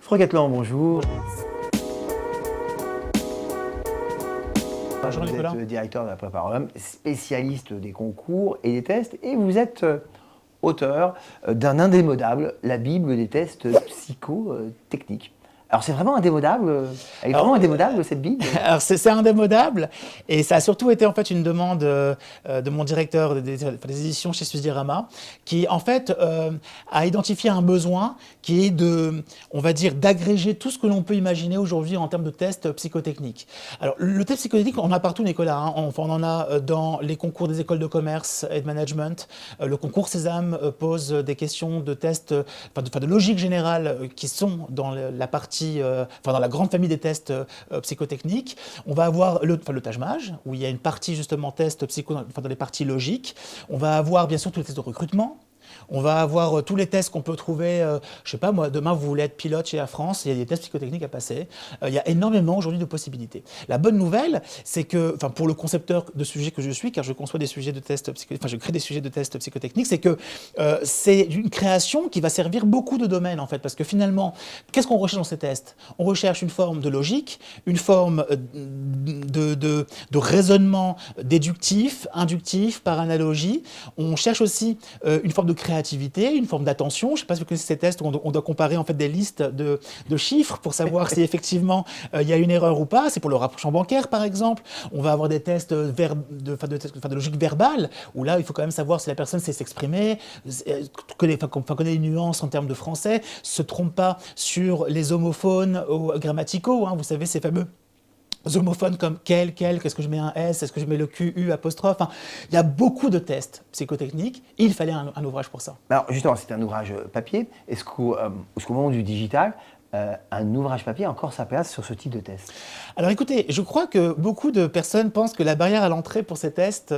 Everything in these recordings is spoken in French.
Franck Atlan, bonjour. Bonjour Vous Nicolas. êtes directeur de la Préparum, spécialiste des concours et des tests, et vous êtes auteur d'un indémodable, la Bible des tests psychotechniques. Alors c'est vraiment indémodable, elle est vraiment indémodable cette Bible? Alors c'est indémodable et ça a surtout été en fait une demande de mon directeur des éditions chez Sudirama qui en fait a identifié un besoin qui est on va dire, d'agréger tout ce que l'on peut imaginer aujourd'hui en termes de tests psychotechniques. Alors le test psychotechnique, on en a partout Nicolas, hein. On en a dans les concours des écoles de commerce et de management. Le concours Sésame pose des questions de tests, de logique générale qui sont dans la partie dans la grande famille des tests psychotechniques. On va avoir le Taj Maj, où il y a une partie justement test dans les parties logiques. On va avoir bien sûr tous les tests de recrutement. On va avoir tous les tests qu'on peut trouver, je sais pas moi, demain vous voulez être pilote chez Air France, il y a des tests psychotechniques à passer. Il y a énormément aujourd'hui de possibilités. La bonne nouvelle, c'est que, pour le concepteur de sujets que je suis, car je conçois des sujets de tests je crée des sujets de tests psychotechniques, c'est que c'est une création qui va servir beaucoup de domaines en fait, parce que finalement, qu'est-ce qu'on recherche dans ces tests? On recherche une forme de logique, une forme de raisonnement déductif, inductif, par analogie. On cherche aussi une forme de créativité, une forme d'attention. Je ne sais pas si vous connaissez ces tests où on doit comparer en fait des listes de chiffres pour savoir si effectivement il y a une erreur ou pas. C'est pour le rapprochement bancaire par exemple. On va avoir des tests de logique verbale où là il faut quand même savoir si la personne sait s'exprimer, connaît les nuances en termes de français, se trompe pas sur les homophones grammaticaux. Vous savez ces fameux homophones comme quel, est-ce que je mets un S, est-ce que je mets le Q, U, apostrophe, il y a beaucoup de tests psychotechniques, il fallait un ouvrage pour ça. Alors justement, c'est un ouvrage papier. Est-ce qu'au moment du digital, un ouvrage papier a encore sa place sur ce type de test? Alors écoutez, je crois que beaucoup de personnes pensent que la barrière à l'entrée pour ces tests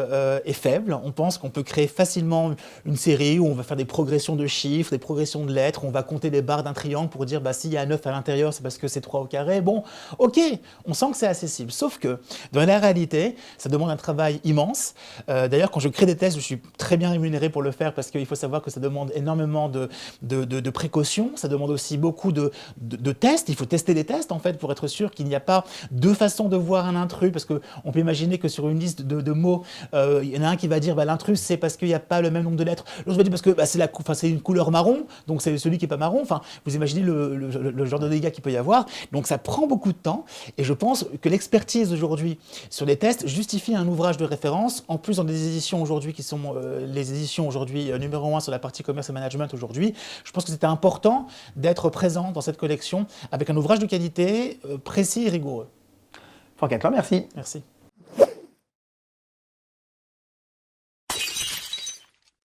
est faible. On pense qu'on peut créer facilement une série où on va faire des progressions de chiffres, des progressions de lettres, on va compter des barres d'un triangle pour dire s'il y a un 9 à l'intérieur, c'est parce que c'est 3 au carré. Bon, ok, on sent que c'est accessible. Sauf que dans la réalité, ça demande un travail immense. D'ailleurs, quand je crée des tests, je suis très bien rémunéré pour le faire parce qu'il faut savoir que ça demande énormément de précautions. Ça demande aussi beaucoup de tests. Il faut tester des tests en fait pour être sûr qu'il n'y a pas deux façons de voir un intrus, parce qu'on peut imaginer que sur une liste de mots, il y en a un qui va dire l'intrus c'est parce qu'il n'y a pas le même nombre de lettres, l'autre va dire parce que c'est une couleur marron, donc c'est celui qui n'est pas marron. Vous imaginez le genre de dégâts qu'il peut y avoir. Donc ça prend beaucoup de temps et je pense que l'expertise aujourd'hui sur les tests justifie un ouvrage de référence, en plus dans des éditions aujourd'hui qui sont les éditions aujourd'hui numéro 1 sur la partie commerce et management aujourd'hui. Je pense que c'était important d'être présent dans cette collection avec un ouvrage de qualité précis et rigoureux. Franck Atlan, merci. Merci.